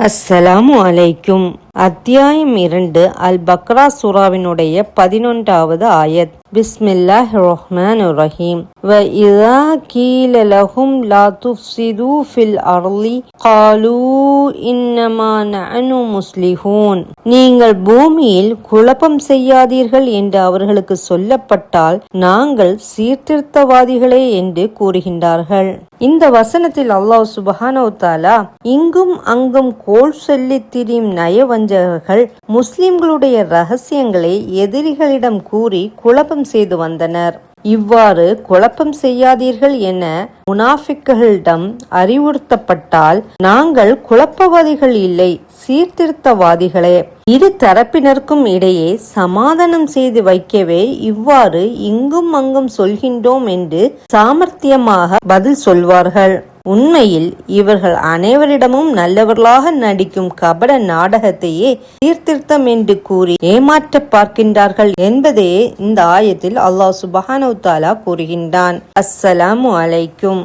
அஸ்ஸலாமு அலைக்கும். அத்தியாயம் 2 அல் பக்ரா சூராவினுடைய 11வது ஆயத். பிஸ்மில்லாஹிர் ரஹ்மானிர் ரஹீம். வ இதா கீல லஹும் லா துஃப்ஸிது ஃபில் அர்லி காலூ இன்னமா நஹ்னு முஸ்லிஹூன். நீங்கள் பூமியில் குழப்பம் செய்யாதீர்கள் என்று அவர்களுக்கு சொல்லப்பட்டால் நாங்கள் சீர்திருத்தவாதிகளே என்று கூறுகின்றார்கள். இந்த வசனத்தில் அல்லாஹ் சுப்ஹானஹு வ தஆலா இங்கும் அங்கும் கோல் சொல்லி திரியும் நயவஞ்சகர்கள் முஸ்லிம்களுடைய ரகசியங்களை எதிரிகளிடம் கூறி குழப்பம் செய்து வந்தனர். இவ்வாறு குழப்பம் செய்யாதீர்கள் என முனாஃபிக்குகளிடம் அறிவுறுத்தப்பட்டால் நாங்கள் குழப்பவாதிகள் இல்லை, சீர்திருத்தவாதிகளே. இரு தரப்பினருக்கும் இடையே சமாதானம் செய்து வைக்கவே இவ்வாறு இங்கும் அங்கும் சொல்கின்றோம் என்று சாமர்த்தியமாக பதில் சொல்வார்கள். உண்மையில் இவர்கள் அனைவரிடமும் நல்லவர்களாக நடிக்கும் கபட நாடகத்தையே சீர்திருத்தம் என்று கூறி ஏமாற்ற பார்க்கின்றார்கள் என்பதே இந்த ஆயத்தில் அல்லாஹ் சுப்ஹானஹு வ தஆலா கூறுகின்றான். அஸ்ஸலாமு அலைக்கும்.